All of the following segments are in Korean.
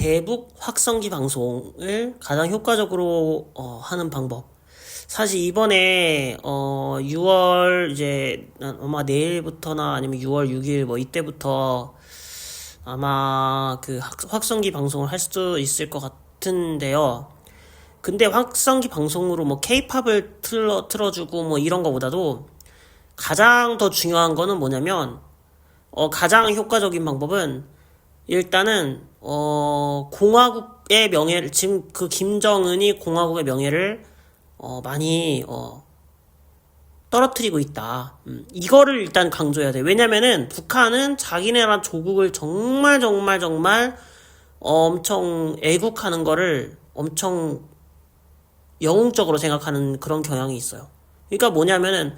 대북 확성기 방송을 가장 효과적으로 하는 방법. 사실 이번에 6월 이제 아마 내일부터나 아니면 6월 6일 뭐 이때부터 아마 그 확성기 방송을 할 수도 있을 것 같은데요. 근데 확성기 방송으로 뭐 케이팝을 틀어주고 뭐 이런 거보다도 가장 더 중요한 거는 뭐냐면 가장 효과적인 방법은 일단은 공화국의 명예를, 지금 그 김정은이 공화국의 명예를 많이 떨어뜨리고 있다. 이거를 일단 강조해야 돼. 왜냐면은 북한은 자기네랑 조국을 정말 엄청 애국하는 거를 엄청 영웅적으로 생각하는 그런 경향이 있어요. 그러니까 뭐냐면은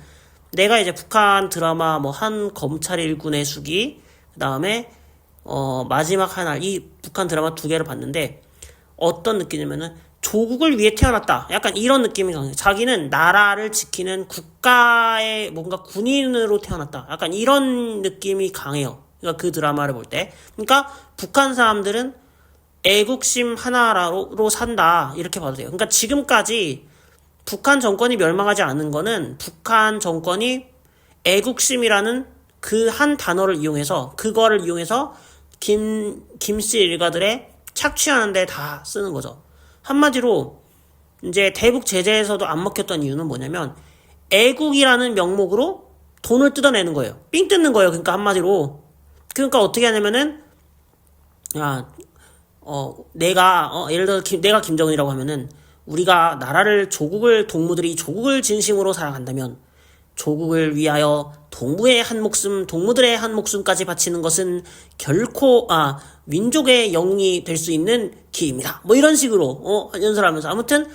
내가 이제 북한 드라마 뭐 한 검찰 일군의 수기, 그 다음에 마지막 하나, 이 북한 드라마 2개를 봤는데 어떤 느낌이냐면은 조국을 위해 태어났다. 약간 이런 느낌이 강해요. 자기는 나라를 지키는 국가의 뭔가 군인으로 태어났다. 약간 이런 느낌이 강해요. 그러니까 그 드라마를 볼 때. 그러니까 북한 사람들은 애국심 하나로 산다. 이렇게 봐도 돼요. 그러니까 지금까지 북한 정권이 멸망하지 않은 거는 북한 정권이 애국심이라는 그 한 단어를 이용해서, 그거를 이용해서 김씨 일가들의 착취하는 데 다 쓰는 거죠. 한마디로 이제 대북 제재에서도 안 먹혔던 이유는 뭐냐면 애국이라는 명목으로 돈을 뜯어내는 거예요. 삥 뜯는 거예요. 그러니까 한마디로. 그러니까 어떻게 하냐면은 예를 들어 내가 김정은이라고 하면은 우리가 나라를 동무들이 조국을 진심으로 사랑한다면 조국을 위하여 동무들의 한 목숨까지 바치는 것은 결코 민족의 영웅이 될 수 있는 길입니다. 뭐 이런 식으로 연설하면서 아무튼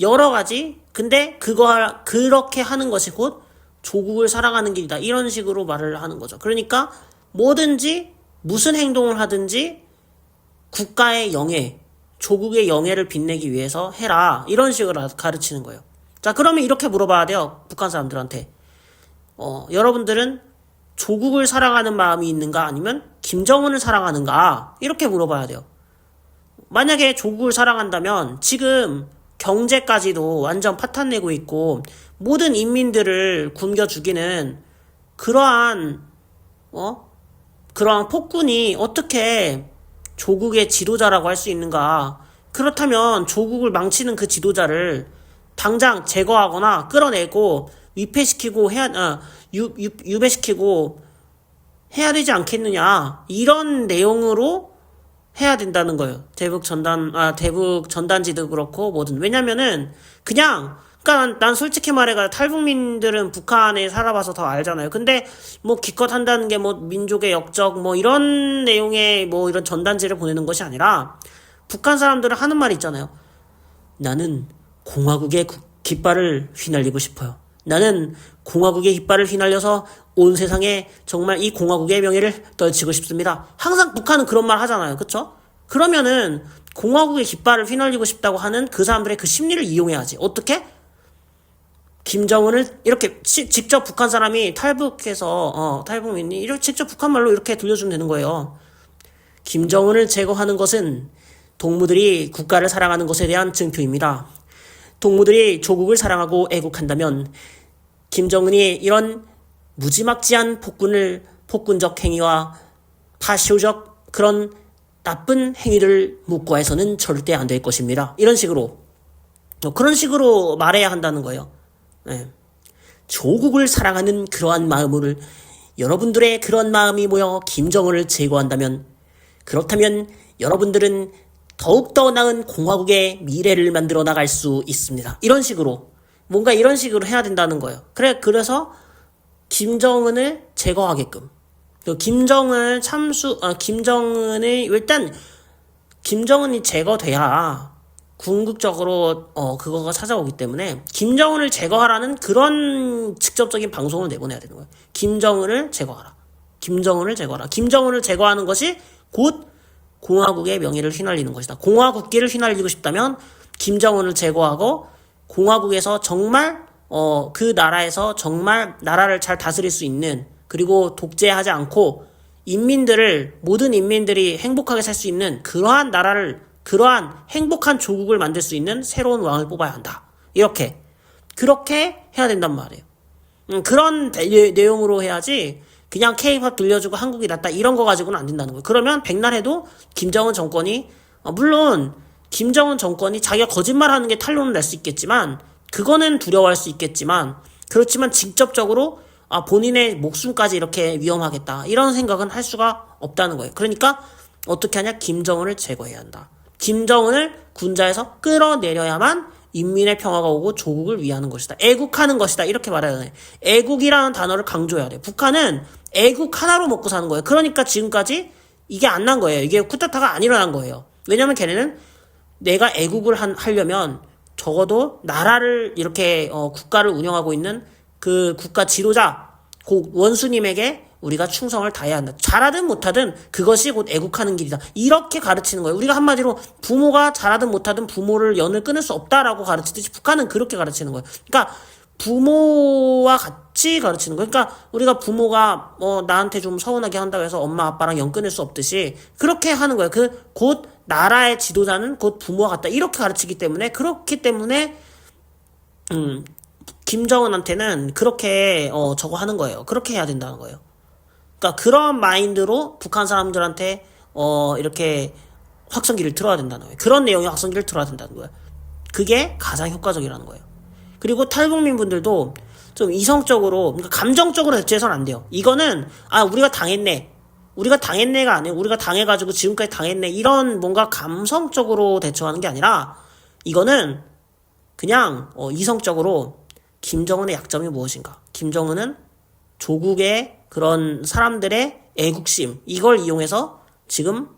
여러 가지, 근데 그렇게 하는 것이 곧 조국을 사랑하는 길이다. 이런 식으로 말을 하는 거죠. 그러니까 뭐든지 무슨 행동을 하든지 국가의 영예, 조국의 영예를 빛내기 위해서 해라. 이런 식으로 가르치는 거예요. 자, 그러면 이렇게 물어봐야 돼요. 북한 사람들한테. 여러분들은 조국을 사랑하는 마음이 있는가? 아니면 김정은을 사랑하는가? 이렇게 물어봐야 돼요. 만약에 조국을 사랑한다면 지금 경제까지도 완전 파탄내고 있고 모든 인민들을 굶겨 죽이는 그러한 폭군이 어떻게 조국의 지도자라고 할 수 있는가? 그렇다면 조국을 망치는 그 지도자를 당장 제거하거나 끌어내고 위패시키고 유배시키고 해야 되지 않겠느냐? 이런 내용으로 해야 된다는 거예요. 대북 전단지도 그렇고 뭐든. 왜냐면은 그러니까 난 솔직히 말해가 탈북민들은 북한에 살아봐서 더 알잖아요. 근데 뭐 기껏 한다는 게 뭐 민족의 역적 뭐 이런 내용의 뭐 이런 전단지를 보내는 것이 아니라 북한 사람들은 하는 말이 있잖아요. 나는 공화국의 깃발을 휘날리고 싶어요. 나는 공화국의 깃발을 휘날려서 온 세상에 정말 이 공화국의 명예를 떨치고 싶습니다. 항상 북한은 그런 말 하잖아요. 그쵸? 그러면은 공화국의 깃발을 휘날리고 싶다고 하는 그 사람들의 그 심리를 이용해야지. 어떻게? 김정은을 이렇게 직접 북한 사람이 탈북민이 이렇게 직접 북한 말로 이렇게 들려주면 되는 거예요. 김정은을 제거하는 것은 동무들이 국가를 사랑하는 것에 대한 증표입니다. 동무들이 조국을 사랑하고 애국한다면 김정은이 이런 무지막지한 폭군적 행위와 파쇼적 그런 나쁜 행위를 묵과해서는 절대 안 될 것입니다. 이런 식으로 그런 식으로 말해야 한다는 거예요. 네. 조국을 사랑하는 그러한 마음을 여러분들의 그런 마음이 모여 김정은을 제거한다면 그렇다면 여러분들은 더욱더 나은 공화국의 미래를 만들어 나갈 수 있습니다. 이런 식으로 뭔가 이런 식으로 해야 된다는 거예요. 그래서 김정은을 제거하게끔 김정은이 제거돼야 궁극적으로 그거가 찾아오기 때문에 김정은을 제거하라는 그런 직접적인 방송을 내보내야 되는 거예요. 김정은을 제거하라. 김정은을 제거하는 것이 곧 공화국의 명예를 휘날리는 것이다. 공화국기를 휘날리고 싶다면 김정은을 제거하고 공화국에서 정말 그 나라에서 정말 나라를 잘 다스릴 수 있는, 그리고 독재하지 않고 모든 인민들이 행복하게 살 수 있는 그러한 나라를, 그러한 행복한 조국을 만들 수 있는 새로운 왕을 뽑아야 한다. 그렇게 해야 된단 말이에요. 그런 내용으로 해야지 그냥 K-팝 들려주고 한국이 낫다 이런 거 가지고는 안 된다는 거예요. 그러면 백날 해도 김정은 정권이, 물론 김정은 정권이 자기가 거짓말하는 게 탄론을 낼 수 있겠지만, 그거는 두려워할 수 있겠지만, 그렇지만 직접적으로 본인의 목숨까지 이렇게 위험하겠다 이런 생각은 할 수가 없다는 거예요. 그러니까 어떻게 하냐? 김정은을 제거해야 한다. 김정은을 군자에서 끌어내려야만 인민의 평화가 오고 조국을 위하는 것이다. 애국하는 것이다. 이렇게 말해야 돼. 애국이라는 단어를 강조해야 돼. 북한은 애국 하나로 먹고 사는 거예요. 그러니까 지금까지 이게 안 난 거예요. 이게 쿠데타가 안 일어난 거예요. 왜냐면 걔네는 내가 애국을 하려면 적어도 나라를 이렇게 국가를 운영하고 있는 그 국가 지도자, 그 원수님에게 우리가 충성을 다해야 한다. 잘하든 못하든 그것이 곧 애국하는 길이다. 이렇게 가르치는 거예요. 우리가 한마디로 부모가 잘하든 못하든 부모를 연을 끊을 수 없다라고 가르치듯이 북한은 그렇게 가르치는 거예요. 그러니까 부모와 같이 가르치는 거예요. 그러니까 우리가 부모가 나한테 좀 서운하게 한다고 해서 엄마 아빠랑 연 끊을 수 없듯이 그렇게 하는 거예요. 곧 나라의 지도자는 곧 부모와 같다. 이렇게 가르치기 때문에, 그렇기 때문에 김정은한테는 그렇게 저거 하는 거예요. 그렇게 해야 된다는 거예요. 그러니까 그런 마인드로 북한 사람들한테 이렇게 확성기를 틀어야 된다는 거예요. 그런 내용의 확성기를 틀어야 된다는 거예요. 그게 가장 효과적이라는 거예요. 그리고 탈북민 분들도 좀 이성적으로, 그러니까 감정적으로 대처해서는 안 돼요. 이거는 우리가 당했네가 아니에요. 우리가 당해가지고 지금까지 당했네, 이런 뭔가 감성적으로 대처하는 게 아니라, 이거는 그냥 이성적으로 김정은의 약점이 무엇인가, 김정은은 조국의 그런 사람들의 애국심, 이걸 이용해서 지금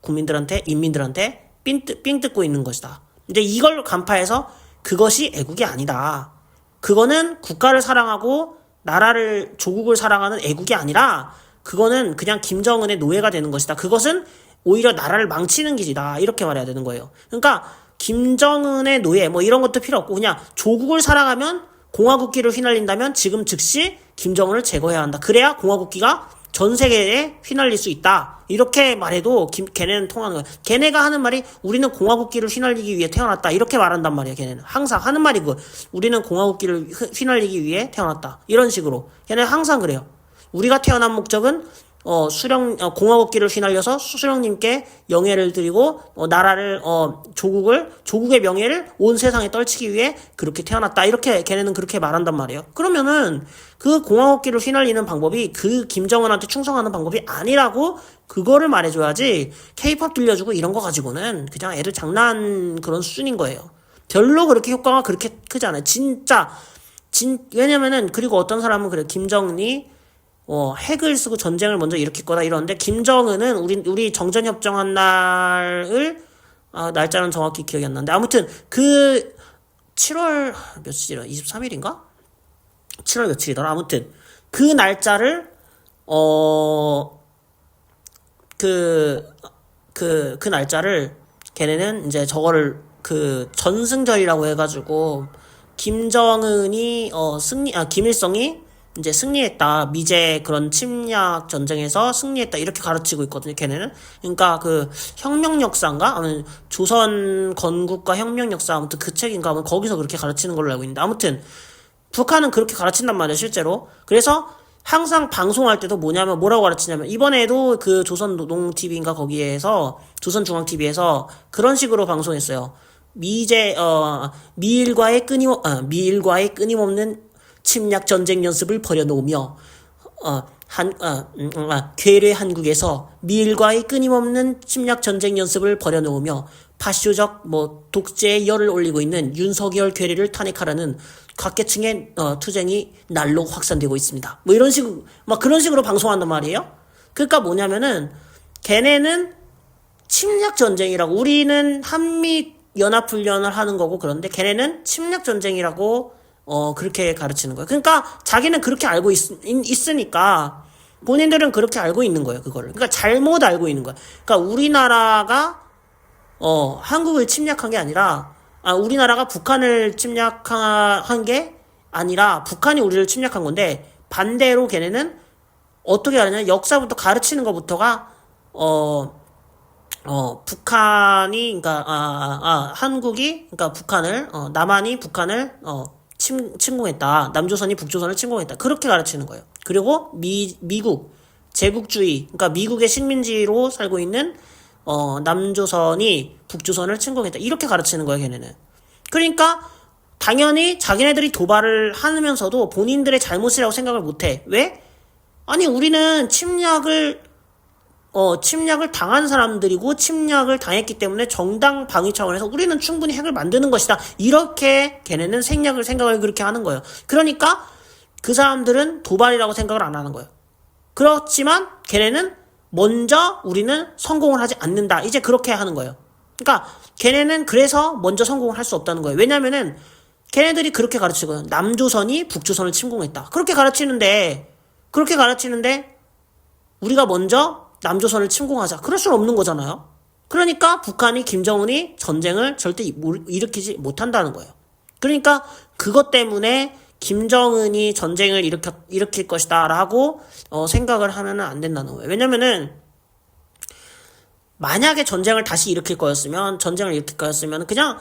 국민들한테, 인민들한테 삥 뜯고 있는 것이다. 이제 이걸 간파해서 그것이 애국이 아니다. 그거는 국가를 사랑하고 나라를, 조국을 사랑하는 애국이 아니라 그거는 그냥 김정은의 노예가 되는 것이다. 그것은 오히려 나라를 망치는 길이다. 이렇게 말해야 되는 거예요. 그러니까 김정은의 노예 이런 것도 필요 없고, 그냥 조국을 사랑하면, 공화국기를 휘날린다면 지금 즉시 김정은을 제거해야 한다. 그래야 공화국기가 전 세계에 휘날릴 수 있다. 이렇게 말해도 걔네는 통하는 거야. 걔네가 하는 말이 우리는 공화국기를 휘날리기 위해 태어났다. 이렇게 말한단 말이야. 걔네는 항상 하는 말이 그거. 우리는 공화국기를 휘날리기 위해 태어났다. 이런 식으로. 걔네는 항상 그래요. 우리가 태어난 목적은 공화국기를 휘날려서 수령님께 영예를 드리고, 나라를, 조국의 명예를 온 세상에 떨치기 위해 그렇게 태어났다. 이렇게, 걔네는 그렇게 말한단 말이에요. 그러면은, 그 공화국기를 휘날리는 방법이 그 김정은한테 충성하는 방법이 아니라고, 그거를 말해줘야지, K-팝 들려주고 이런 거 가지고는 그냥 애들 장난 그런 수준인 거예요. 별로 그렇게 효과가 그렇게 크지 않아요. 왜냐면은, 그리고 어떤 사람은 그래, 김정은이 핵을 쓰고 전쟁을 먼저 일으킬 거다 이러는데, 김정은은 우리 정전협정한 날을, 날짜는 정확히 기억이 안 나는데, 아무튼 7월 며칠이라 23일인가? 7월 며칠이더라. 아무튼 그 날짜를 그 날짜를 걔네는 이제 저거를 전승절이라고 해가지고, 김정은이 김일성이 이제 승리했다, 미제 그런 침략 전쟁에서 승리했다, 이렇게 가르치고 있거든요, 걔네는. 그러니까 혁명 역사인가? 아니면 조선 건국과 혁명 역사, 아무튼 그 책인가? 아무튼 거기서 그렇게 가르치는 걸로 알고 있는데, 아무튼 북한은 그렇게 가르친단 말이에요, 실제로. 그래서 항상 방송할 때도 뭐라고 가르치냐면, 이번에도 조선노동TV인가 거기에서, 조선중앙TV에서 그런 식으로 방송했어요. 미일과의 끊임없는 침략 전쟁 연습을 벌여놓으며, 괴뢰 한국에서 미일과의 끊임없는 침략 전쟁 연습을 벌여놓으며 파쇼적 독재의 열을 올리고 있는 윤석열 괴뢰를 탄핵하라는 각계층의 투쟁이 날로 확산되고 있습니다. 이런 식으로, 그런 식으로 방송한단 말이에요. 그러니까 뭐냐면은, 걔네는 침략 전쟁이라고, 우리는 한미 연합훈련을 하는 거고, 그런데 걔네는 침략 전쟁이라고 그렇게 가르치는 거예요. 그러니까 자기는 그렇게 알고 있으니까 본인들은 그렇게 알고 있는 거예요, 그거를. 그러니까 잘못 알고 있는 거야. 그러니까 우리나라가 한국을 침략한 게 아니라, 우리나라가 북한을 침략한 게 아니라 북한이 우리를 침략한 건데, 반대로 걔네는 어떻게 하느냐, 역사부터 가르치는 것부터가 북한이, 그러니까, 한국이, 그러니까 북한을, 남한이 북한을, 침공했다. 남조선이 북조선을 침공했다. 그렇게 가르치는 거예요. 그리고 미국, 제국주의, 그러니까 미국의 식민지로 살고 있는, 남조선이 북조선을 침공했다. 이렇게 가르치는 거예요, 걔네는. 그러니까, 당연히 자기네들이 도발을 하면서도 본인들의 잘못이라고 생각을 못 해. 왜? 아니, 우리는 침략을 당한 사람들이고 침략을 당했기 때문에 정당 방위 차원에서 우리는 충분히 핵을 만드는 것이다. 이렇게 걔네는 생각을 그렇게 하는 거예요. 그러니까 그 사람들은 도발이라고 생각을 안 하는 거예요. 그렇지만 걔네는 먼저 우리는 성공을 하지 않는다. 이제 그렇게 하는 거예요. 그러니까 걔네는 그래서 먼저 성공을 할 수 없다는 거예요. 왜냐면은 걔네들이 그렇게 가르치거든. 남조선이 북조선을 침공했다. 그렇게 가르치는데 우리가 먼저 남조선을 침공하자. 그럴 수는 없는 거잖아요. 그러니까 북한이 김정은이 전쟁을 절대 일으키지 못한다는 거예요. 그러니까 그것 때문에 김정은이 전쟁을 일으킬 것이다 라고 생각을 하면은 안 된다는 거예요. 왜냐면은 만약에 전쟁을 일으킬 거였으면 그냥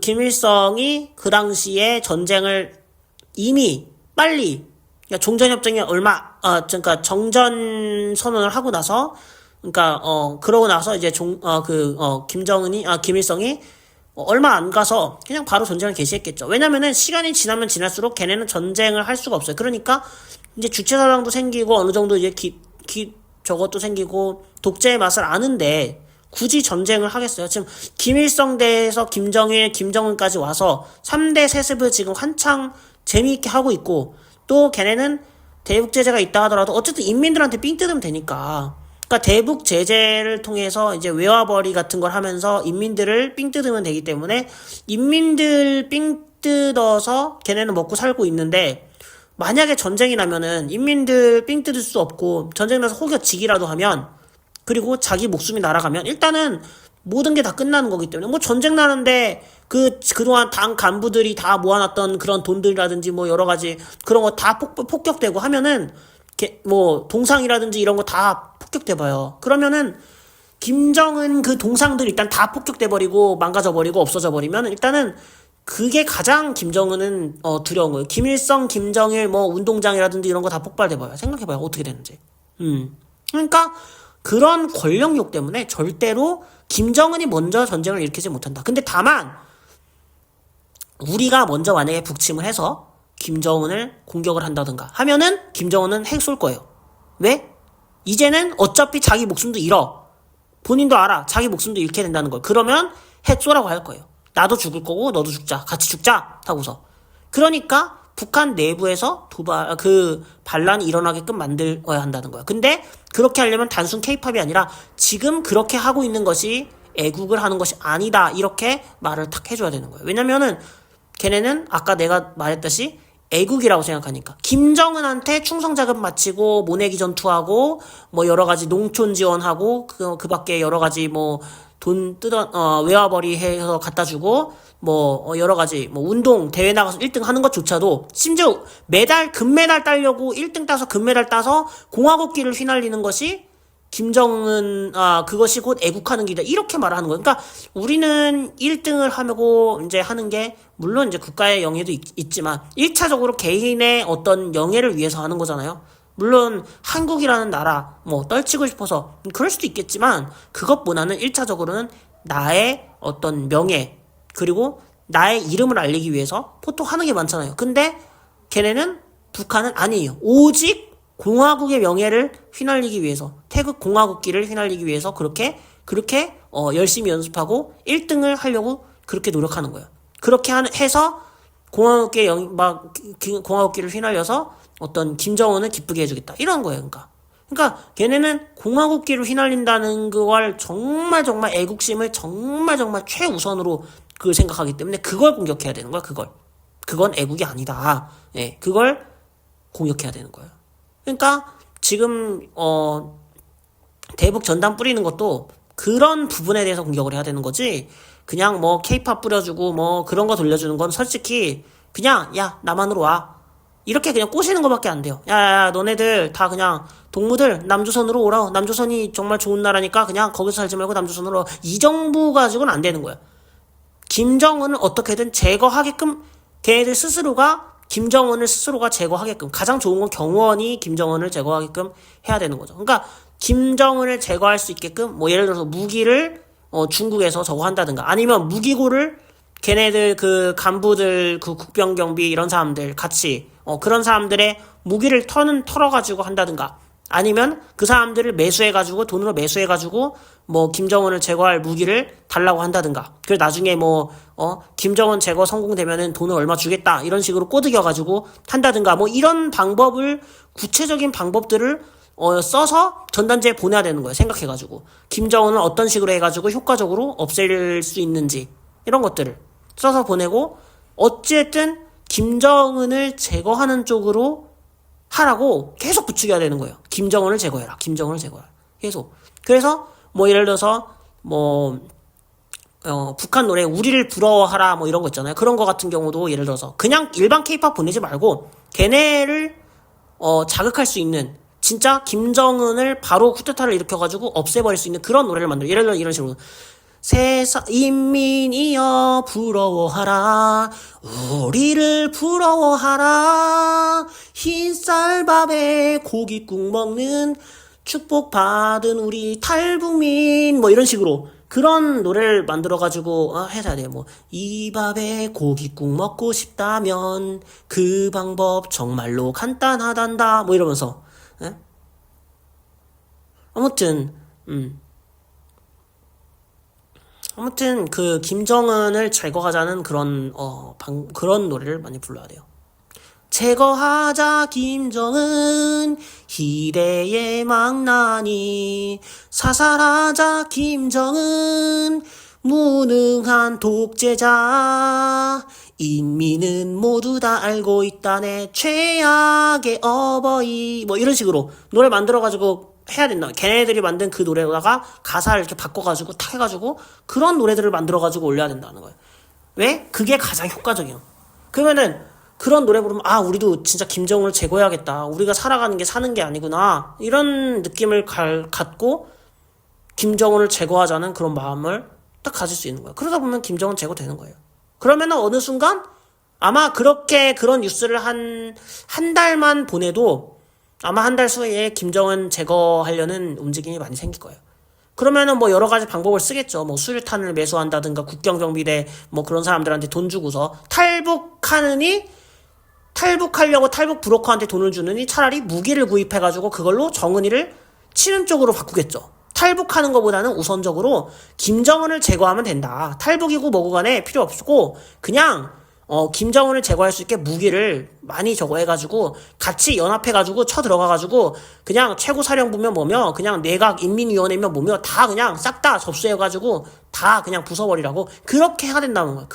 김일성이 그 당시에 전쟁을 이미 빨리, 그러니까 종전협정이 그러니까 정전 선언을 하고 나서, 그러니까 그러고 나서 이제 김일성이 얼마 안 가서 그냥 바로 전쟁을 개시했겠죠. 왜냐면은 시간이 지나면 지날수록 걔네는 전쟁을 할 수가 없어요. 그러니까 이제 주체사상도 생기고 어느 정도 이제 저것도 생기고 독재의 맛을 아는데 굳이 전쟁을 하겠어요? 지금 김일성 대에서 김정일, 김정은까지 와서 3대 세습을 지금 한창 재미있게 하고 있고, 또 걔네는 대북 제재가 있다 하더라도 어쨌든 인민들한테 삥 뜯으면 되니까. 그러니까 대북 제재를 통해서 이제 외화벌이 같은 걸 하면서 인민들을 삥 뜯으면 되기 때문에 인민들 삥 뜯어서 걔네는 먹고 살고 있는데, 만약에 전쟁이 나면은 인민들 삥 뜯을 수 없고 전쟁 나서 혹여지기라도 하면, 그리고 자기 목숨이 날아가면 일단은 모든 게 다 끝나는 거기 때문에, 뭐 전쟁 나는데 그동안 당 간부들이 다 모아놨던 그런 돈들이라든지 뭐 여러 가지 그런 거 다 폭격되고 하면은 뭐 동상이라든지 이런 거 다 폭격돼봐요. 그러면은 김정은 그 동상들 일단 다 폭격돼버리고 망가져버리고 없어져버리면 일단은 그게 가장 김정은은 두려운 거예요. 김일성, 김정일 뭐 운동장이라든지 이런 거 다 폭발돼봐요. 생각해봐요. 어떻게 되는지. 그러니까 그런 권력욕 때문에 절대로 김정은이 먼저 전쟁을 일으키지 못한다. 근데 다만 우리가 먼저 만약에 북침을 해서 김정은을 공격을 한다든가 하면은 김정은은 핵 쏠 거예요. 왜? 이제는 어차피 자기 목숨도 잃어. 본인도 알아. 자기 목숨도 잃게 된다는 걸. 그러면 핵 쏘라고 할 거예요. 나도 죽을 거고 너도 죽자. 같이 죽자. 하고서. 그러니까 북한 내부에서 반란이 일어나게끔 만들어야 한다는 거야. 근데 그렇게 하려면 단순 케이팝이 아니라 지금 그렇게 하고 있는 것이 애국을 하는 것이 아니다. 이렇게 말을 탁 해줘야 되는 거예요. 왜냐면은 걔네는 아까 내가 말했듯이 애국이라고 생각하니까 김정은한테 충성자금 마치고 모내기 전투하고 뭐 여러 가지 농촌 지원하고 그 밖에 여러 가지 뭐 돈 외화벌이 해서 갖다 주고 뭐 여러 가지 뭐 운동 대회 나가서 1등 하는 것조차도, 심지어 금메달 따려고 1등 따서 금메달 따서 공화국기를 휘날리는 것이 그것이 곧 애국하는 길이다. 이렇게 말하는 거예요. 그러니까 우리는 1등을 하고 이제 하는 게 물론 이제 국가의 영예도 있지만 1차적으로 개인의 어떤 영예를 위해서 하는 거잖아요. 물론 한국이라는 나라 뭐 떨치고 싶어서 그럴 수도 있겠지만 그것보다는 1차적으로는 나의 어떤 명예, 그리고 나의 이름을 알리기 위해서 보통 하는 게 많잖아요. 근데 걔네는, 북한은 아니에요. 오직 공화국의 명예를 휘날리기 위해서, 태극 공화국기를 휘날리기 위해서 그렇게 열심히 연습하고 1등을 하려고 그렇게 노력하는 거예요. 그렇게 해서 공화국기를 휘날려서 어떤 김정은을 기쁘게 해주겠다. 이런 거예요. 그러니까 걔네는 공화국기를 휘날린다는 걸 정말 애국심을 정말 최우선으로 그걸 생각하기 때문에 그걸 공격해야 되는 거야. 그건 애국이 아니다. 예, 그걸 공격해야 되는 거예요. 그러니까 지금 대북 전단 뿌리는 것도 그런 부분에 대해서 공격을 해야 되는 거지, 그냥 뭐 케이팝 뿌려주고 뭐 그런 거 돌려주는 건 솔직히 그냥 야 남한으로 와, 이렇게 그냥 꼬시는 것밖에 안 돼요. 야, 너네들 다 그냥 동무들 남조선으로 오라. 남조선이 정말 좋은 나라니까 그냥 거기서 살지 말고 남조선으로 오라. 이 정부 가지고는 안 되는 거야. 김정은을 어떻게든 제거하게끔 걔네들 스스로가 김정은을 스스로가 제거하게끔 가장 좋은 건 경호원이 김정은을 제거하게끔 해야 되는 거죠. 그러니까 김정은을 제거할 수 있게끔 뭐 예를 들어서 무기를 중국에서 저거 한다든가 아니면 무기고를 걔네들 그 간부들 그 국병경비 이런 사람들 같이 그런 사람들의 무기를 털어가지고 한다든가 아니면 그 사람들을 매수해가지고 돈으로 매수해가지고 뭐 김정은을 제거할 무기를 달라고 한다든가 그리고 나중에 뭐 김정은 제거 성공되면은 돈을 얼마 주겠다 이런 식으로 꼬드겨가지고 한다든가 뭐 이런 방법을 구체적인 방법들을 써서 전단지에 보내야 되는 거예요. 생각해가지고 김정은을 어떤 식으로 해가지고 효과적으로 없앨 수 있는지 이런 것들을 써서 보내고 어쨌든 김정은을 제거하는 쪽으로 하라고 계속 부추겨야 되는 거예요. 김정은을 제거해라. 김정은을 제거해라. 계속. 그래서 뭐 예를 들어서 뭐 북한 노래 우리를 부러워하라 뭐 이런 거 있잖아요. 그런 거 같은 경우도 예를 들어서 그냥 일반 케이팝 보내지 말고 걔네를 자극할 수 있는 진짜 김정은을 바로 쿠데타를 일으켜가지고 없애버릴 수 있는 그런 노래를 만들어. 예를 들어 이런 식으로 세상 인민이여 부러워하라 우리를 부러워하라 흰쌀밥에 고깃국 먹는 축복받은 우리 탈북민 뭐 이런 식으로 그런 노래를 만들어가지고 해야 돼. 뭐 이 밥에 고깃국 먹고 싶다면 그 방법 정말로 간단하단다 뭐 이러면서 아무튼 그 김정은을 제거하자는 그런 그런 노래를 많이 불러야 돼요. 제거하자 김정은 희대의 망나니 사살하자 김정은 무능한 독재자 인민은 모두 다 알고 있다네 최악의 어버이 뭐 이런 식으로 노래 만들어가지고 해야 된다. 걔네들이 만든 그 노래에다가 가사를 이렇게 바꿔가지고 탁 해가지고 그런 노래들을 만들어가지고 올려야 된다는 거예요. 왜? 그게 가장 효과적이에요. 그러면은 그런 노래 부르면 우리도 진짜 김정은을 제거해야겠다. 우리가 살아가는 게 사는 게 아니구나. 이런 느낌을 갖고 김정은을 제거하자는 그런 마음을 딱 가질 수 있는 거예요. 그러다 보면 김정은 제거되는 거예요. 그러면은 어느 순간 아마 그렇게 그런 뉴스를 한 달만 보내도 아마 한 달 후에 김정은 제거하려는 움직임이 많이 생길 거예요. 그러면은 뭐 여러 가지 방법을 쓰겠죠. 뭐 수류탄을 매수한다든가 국경경비대 뭐 그런 사람들한테 돈 주고서 탈북하려고 탈북 브로커한테 돈을 주느니 차라리 무기를 구입해가지고 그걸로 정은이를 치는 쪽으로 바꾸겠죠. 탈북하는 것보다는 우선적으로 김정은을 제거하면 된다. 탈북이고 뭐고 간에 필요 없고 그냥 김정은을 제거할 수 있게 무기를 많이 저거 해가지고 같이 연합해가지고 쳐들어가가지고 그냥 최고사령부면 뭐며 그냥 내각 인민위원회면 뭐며 다 그냥 싹 다 접수해가지고 다 그냥 부숴버리라고 그렇게 해야 된다는 거야.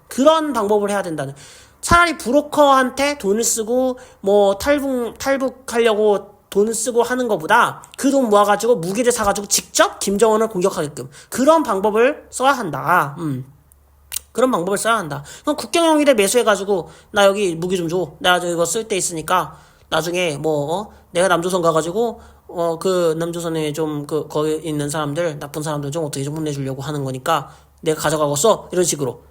그런 방법을 해야 된다는. 차라리 브로커한테 돈을 쓰고 뭐 탈북하려고 돈을 쓰고 하는 것보다 그 돈 모아가지고 무기를 사가지고 직접 김정은을 공격하게끔 그런 방법을 써야 한다. 그런 방법을 써야 한다. 그럼 국경영위대 매수해가지고 나 여기 무기 좀 줘. 나 저 이거 쓸 데 있으니까 나중에 뭐 내가 남조선 가가지고 그 남조선에 좀 거기 있는 사람들 나쁜 사람들 좀 어떻게 좀 혼내주려고 하는 거니까 내가 가져가겠어. 이런 식으로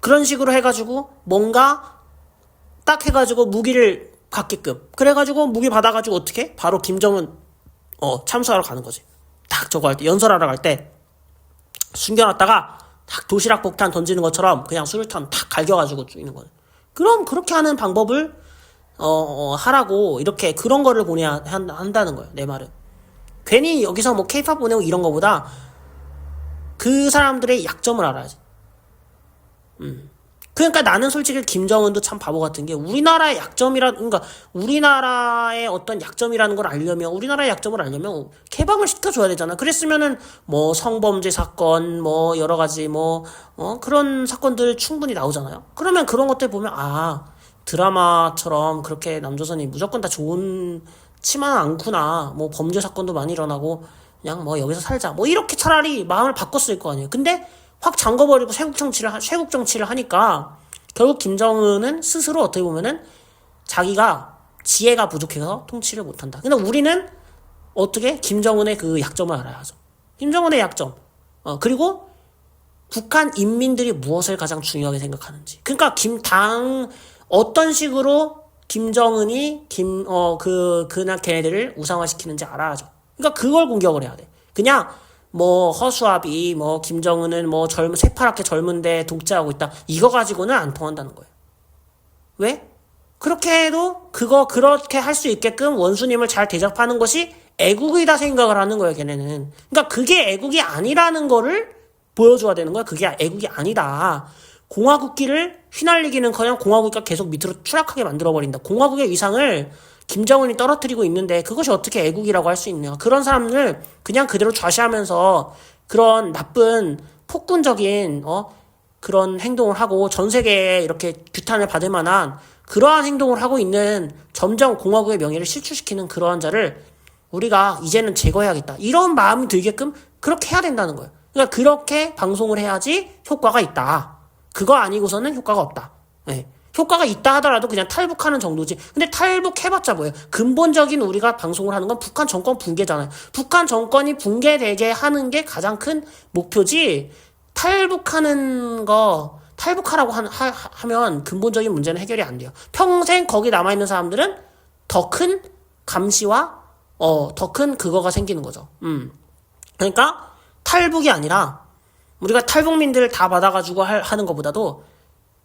그런 식으로 해가지고 뭔가 딱 해가지고 무기를 갖게끔 그래가지고 무기 받아가지고 어떻게 바로 김정은 참수하러 가는 거지. 딱 저거 할 때 연설하러 갈 때 숨겨놨다가 딱 도시락 폭탄 던지는 것처럼 그냥 수류탄 탁 갈겨가지고 죽이는 거예요. 그럼 그렇게 하는 방법을 하라고 이렇게 그런 거를 보내야 한다는 거예요. 내 말은 괜히 여기서 뭐 케이팝 보내고 이런 거보다 그 사람들의 약점을 알아야지. 그러니까 나는 솔직히 김정은도 참 바보 같은 게 우리나라의 그러니까 우리나라의 어떤 약점이라는 걸 알려면 우리나라의 약점을 알려면 개방을 시켜줘야 되잖아. 그랬으면은 뭐 성범죄 사건 뭐 여러 가지 뭐 그런 사건들 충분히 나오잖아요. 그러면 그런 것들 보면 드라마처럼 그렇게 남조선이 무조건 다 좋지만은 않구나. 뭐 범죄 사건도 많이 일어나고 그냥 뭐 여기서 살자 뭐 이렇게 차라리 마음을 바꿨을 거 아니에요. 근데 확 잠궈버리고 쇄국 정치를 하니까 결국 김정은은 스스로 어떻게 보면은 자기가 지혜가 부족해서 통치를 못한다. 근데 우리는 어떻게 김정은의 그 약점을 알아야죠. 김정은의 약점. 그리고 북한 인민들이 무엇을 가장 중요하게 생각하는지. 그러니까 어떤 식으로 김정은이 그날 걔네들을 우상화시키는지 알아야죠. 그러니까 그걸 공격을 해야 돼. 그냥 뭐 허수아비 김정은은 새파랗게 젊은데 독재하고 있다. 이거 가지고는 안 통한다는 거예요. 왜? 그렇게 해도 그렇게 할 수 있게끔 원수님을 잘 대접하는 것이 애국이다 생각을 하는 거예요, 걔네는. 그러니까 그게 애국이 아니라는 거를 보여줘야 되는 거야. 그게 애국이 아니다. 공화국기를 휘날리기는커녕 공화국기가 계속 밑으로 추락하게 만들어버린다. 공화국의 위상을 김정은이 떨어뜨리고 있는데 그것이 어떻게 애국이라고 할 수 있냐. 그런 사람을 그냥 그대로 좌시하면서 그런 나쁜 폭군적인 그런 행동을 하고 전 세계에 이렇게 규탄을 받을 만한 그러한 행동을 하고 있는 점점 공화국의 명예를 실추시키는 그러한 자를 우리가 이제는 제거해야겠다. 이런 마음이 들게끔 그렇게 해야 된다는 거예요. 그러니까 그렇게 방송을 해야지 효과가 있다. 그거 아니고서는 효과가 없다. 네. 효과가 있다 하더라도 그냥 탈북하는 정도지. 근데 탈북해봤자 뭐예요? 근본적인 우리가 방송을 하는 건 북한 정권 붕괴잖아요. 북한 정권이 붕괴되게 하는 게 가장 큰 목표지. 탈북하라고 하면 근본적인 문제는 해결이 안 돼요. 평생 거기 남아있는 사람들은 더 큰 감시와 더 큰 그거가 생기는 거죠. 그러니까 탈북이 아니라 우리가 탈북민들을 다 받아가지고 하는 것보다도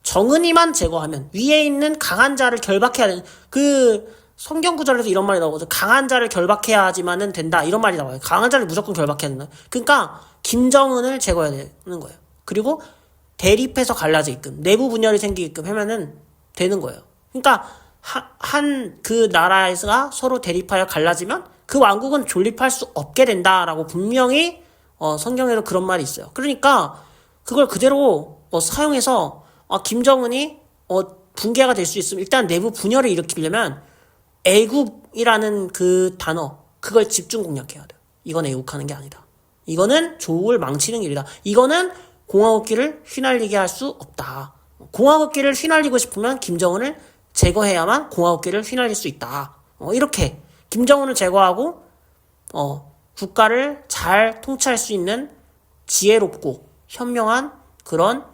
정은이만 제거하면 위에 있는 강한 자를 결박해야 되는 그 성경 구절에서 이런 말이 나오거든요. 강한 자를 결박해야지만은 된다. 이런 말이 나와요. 강한 자를 무조건 결박해야 된다. 그러니까 김정은을 제거해야 되는 거예요. 그리고 대립해서 갈라져 있게끔 내부 분열이 생기게끔 하면은 되는 거예요. 그러니까 그 나라에서 서로 대립하여 갈라지면 그 왕국은 존립할 수 없게 된다라고 분명히 성경에도 그런 말이 있어요. 그러니까 그걸 그대로 사용해서 김정은이 붕괴가 될 수 있으면 일단 내부 분열을 일으키려면 애국이라는 그 단어 그걸 집중 공략해야 돼요. 이건 애국하는 게 아니다. 이거는 조국을 망치는 일이다. 이거는 공화국기를 휘날리게 할 수 없다. 공화국기를 휘날리고 싶으면 김정은을 제거해야만 공화국기를 휘날릴 수 있다. 이렇게 김정은을 제거하고 국가를 잘 통치할 수 있는 지혜롭고 현명한 그런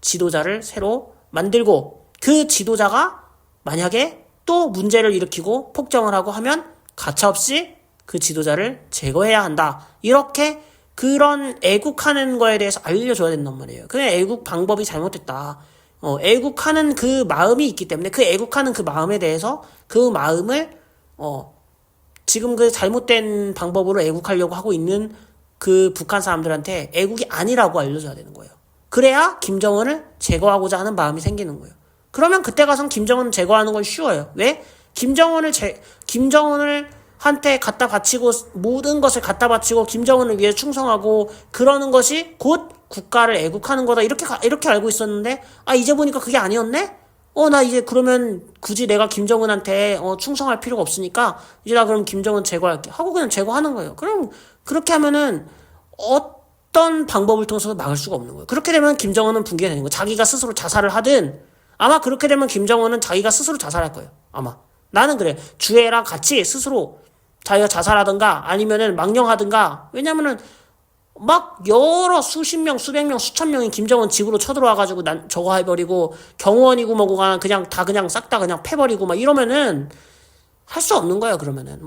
지도자를 새로 만들고 그 지도자가 만약에 또 문제를 일으키고 폭정을 하고 하면 가차없이 그 지도자를 제거해야 한다. 이렇게 그런 애국하는 거에 대해서 알려줘야 된단 말이에요. 그냥 애국 방법이 잘못됐다. 애국하는 그 마음이 있기 때문에 그 애국하는 그 마음에 대해서 그 마음을 지금 그 잘못된 방법으로 애국하려고 하고 있는 그 북한 사람들한테 애국이 아니라고 알려줘야 되는 거예요. 그래야 김정은을 제거하고자 하는 마음이 생기는 거예요. 그러면 그때 가선 김정은 제거하는 건 쉬워요. 왜? 김정은을 한테 갖다 바치고 모든 것을 갖다 바치고 김정은을 위해 충성하고 그러는 것이 곧 국가를 애국하는 거다. 이렇게 알고 있었는데 이제 보니까 그게 아니었네? 나 이제 그러면 굳이 내가 김정은한테 충성할 필요가 없으니까 이제 나 그럼 김정은 제거할게 하고 그냥 제거하는 거예요. 그럼 그렇게 하면은 어떤 방법을 통해서도 막을 수가 없는 거예요. 그렇게 되면 김정은은 붕괴되는 거예요. 자기가 스스로 자살을 하든 아마 그렇게 되면 김정은은 자기가 스스로 자살할 거예요. 아마 나는 그래. 주애랑 같이 스스로 자기가 자살하든가 아니면은 망령하든가. 왜냐면은 막 수십 명, 수백 명, 수천 명이 김정은 집으로 쳐들어와가지고 저거 해버리고 경호원이고 뭐고 그냥 싹 다 그냥 패버리고 막 이러면은 할 수 없는 거예요. 그러면은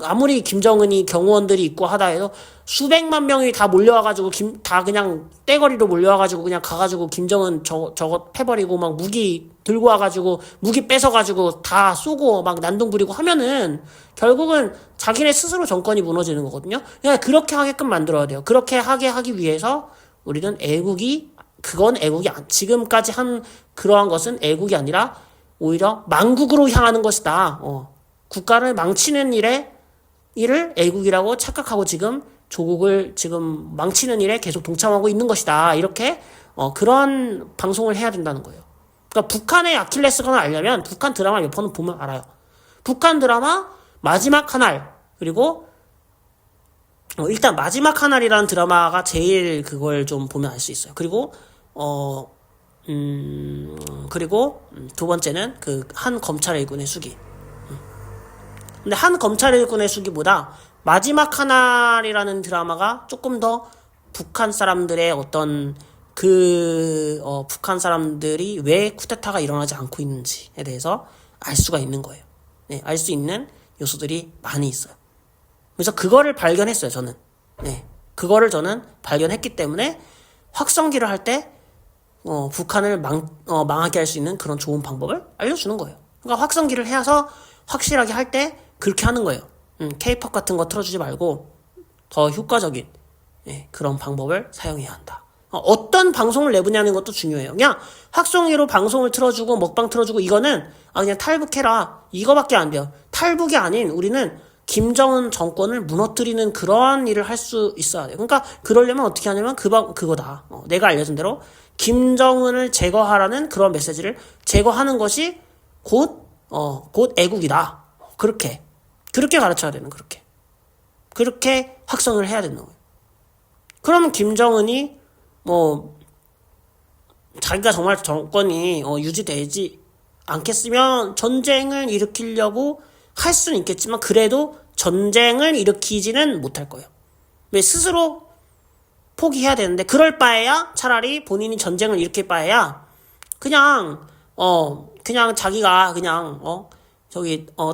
아무리 김정은이 경호원들이 있고 하다 해도 수백만 명이 다 몰려와가지고 다 그냥 떼거리로 몰려와가지고 그냥 가가지고 김정은 저거 패버리고 막 무기 들고 와가지고 무기 뺏어가지고 다 쏘고 막 난동 부리고 하면은 결국은 자기네 스스로 정권이 무너지는 거거든요. 그러니까 그렇게 하게끔 만들어야 돼요. 그렇게 하기 위해서 우리는 그건 애국이 지금까지 한 그러한 것은 애국이 아니라 오히려 망국으로 향하는 것이다. 국가를 망치는 일을 애국이라고 착각하고 지금 조국을 지금 망치는 일에 계속 동참하고 있는 것이다. 이렇게 그런 방송을 해야 된다는 거예요. 그러니까 북한의 아킬레스건을 알려면 북한 드라마 몇 번 보면 알아요. 북한 드라마 마지막 한 알, 그리고 일단 마지막 한 알이라는 드라마가 제일 그걸 좀 보면 알 수 있어요. 그리고 그리고 두 번째는 그 한 검찰 일군의 수기. 근데 한 검찰 일군의 수기보다 마지막 하나리라는 드라마가 조금 더 북한 사람들의 어떤 북한 사람들이 왜 쿠데타가 일어나지 않고 있는지에 대해서 알 수가 있는 거예요. 네, 알 수 있는 요소들이 많이 있어요. 그래서 그거를 발견했어요, 저는. 네, 그거를 저는 발견했기 때문에 확성기를 할 때 북한을 망하게 할 수 있는 그런 좋은 방법을 알려주는 거예요. 그러니까 확성기를 해서 확실하게 할 때 그렇게 하는 거예요. K-pop 같은 거 틀어주지 말고 더 효과적인 그런 방법을 사용해야 한다. 어떤 방송을 내보냐는 것도 중요해요. 그냥 확성기로 방송을 틀어주고 먹방 틀어주고 이거는 그냥 탈북해라 이거밖에 안 돼요. 탈북이 아닌 우리는 김정은 정권을 무너뜨리는 그런 일을 할 수 있어야 돼요. 그러니까 그러려면 어떻게 하냐면 그거다. 내가 알려준 대로 김정은을 제거하라는 그런 메시지를 제거하는 것이 곧 애국이다. 그렇게 가르쳐야 되는 그렇게 확성을 해야 되는 거예요. 그러면 김정은이 자기가 정말 정권이 유지되지 않겠으면 전쟁을 일으키려고 할 수는 있겠지만 그래도 전쟁을 일으키지는 못할 거예요. 왜 스스로 포기해야 되는데 그럴 바에야 차라리 본인이 전쟁을 일으킬 바에야 그냥 자기가 그냥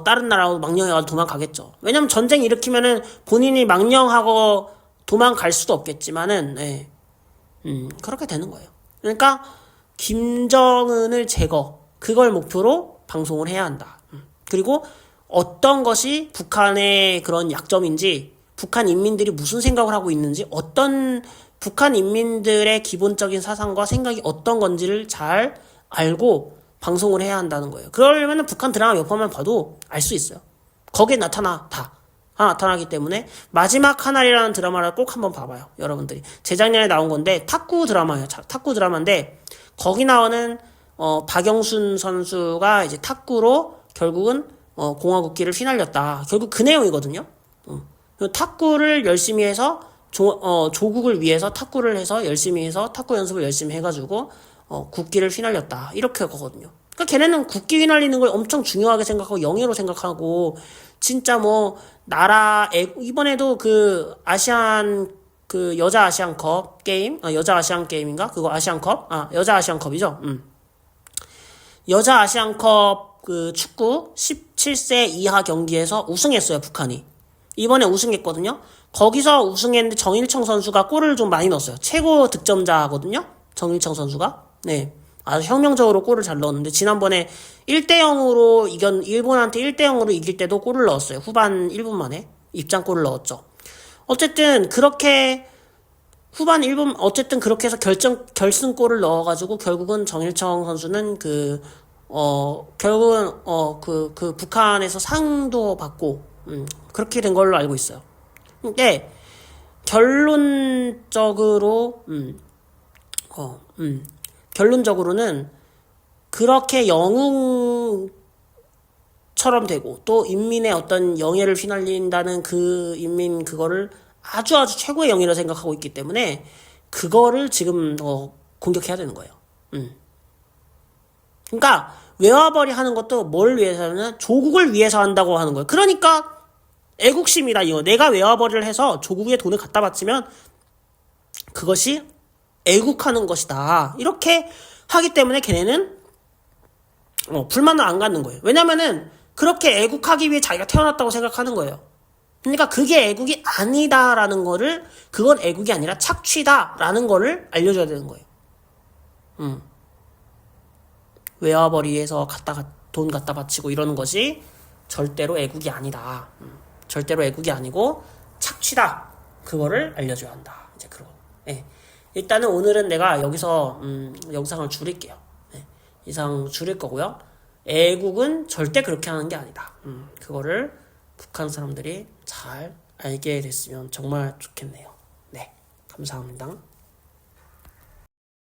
다른 나라로 망령해가지고 도망가겠죠. 왜냐면 전쟁 일으키면은 본인이 망령하고 도망갈 수도 없겠지만은 그렇게 되는 거예요. 그러니까 김정은을 제거 그걸 목표로 방송을 해야 한다. 그리고 어떤 것이 북한의 그런 약점인지 북한 인민들이 무슨 생각을 하고 있는지 어떤 북한 인민들의 기본적인 사상과 생각이 어떤 건지를 잘 알고 방송을 해야 한다는 거예요. 그러려면 북한 드라마 몇 번만 봐도 알 수 있어요. 거기에 나타나기 때문에 마지막 하나리라는 드라마를 꼭 한번 봐봐요. 여러분들이 재작년에 나온 건데 탁구 드라마예요. 탁구 드라마인데 거기 나오는 박영순 선수가 이제 탁구로 결국은 공화국기를 휘날렸다. 결국 그 내용이거든요. 탁구를 열심히 해서 조국을 위해서 탁구를 해서 열심히 해서 탁구 연습을 열심히 해가지고 국기를 휘날렸다. 이렇게 거거든요. 그러니까 걔네는 국기 휘날리는 걸 엄청 중요하게 생각하고 영예로 생각하고 진짜 이번에도 그 아시안 그 여자 아시안컵 게임 여자 아시안 게임인가 그거 아시안컵 여자 아시안컵이죠. 여자 아시안컵 그 축구 17세 이하 경기에서 우승했어요. 북한이 이번에 우승했거든요. 거기서 우승했는데 정일청 선수가 골을 좀 많이 넣었어요. 최고 득점자거든요. 정일청 선수가 아주 혁명적으로 골을 잘 넣었는데 지난번에 1대0으로 일본한테 1대0으로 이길 때도 골을 넣었어요. 후반 1분 만에 입장골을 넣었죠. 어쨌든 그렇게 후반 1분 그렇게 해서 결승골을 넣어가지고 결국은 정일청 선수는 결국은 그 북한에서 상도 받고 그렇게 된 걸로 알고 있어요. 근데 결론적으로는 그렇게 영웅처럼 되고 또 인민의 어떤 영예를 휘날린다는 그 인민 그거를 아주 최고의 영예라 생각하고 있기 때문에 그거를 지금 공격해야 되는 거예요. 그러니까 외화벌이 하는 것도 뭘 위해서 하냐면 조국을 위해서 한다고 하는 거예요. 그러니까 애국심이다 이거. 내가 외화벌이를 해서 조국에 돈을 갖다 바치면 그것이 애국하는 것이다. 이렇게 하기 때문에 걔네는 불만을 안 갖는 거예요. 왜냐면은 그렇게 애국하기 위해 자기가 태어났다고 생각하는 거예요. 그러니까 그게 애국이 아니다라는 거를 그건 애국이 아니라 착취다라는 거를 알려줘야 되는 거예요. 외화벌이에서 돈 갖다 바치고 이러는 것이 절대로 애국이 아니다. 절대로 애국이 아니고 착취다. 그거를 알려줘야 한다. 이제 일단은 오늘은 내가 여기서 영상을 줄일게요. 이상 줄일 거고요. 애국은 절대 그렇게 하는 게 아니다. 그거를 북한 사람들이 잘 알게 됐으면 정말 좋겠네요. 네, 감사합니다.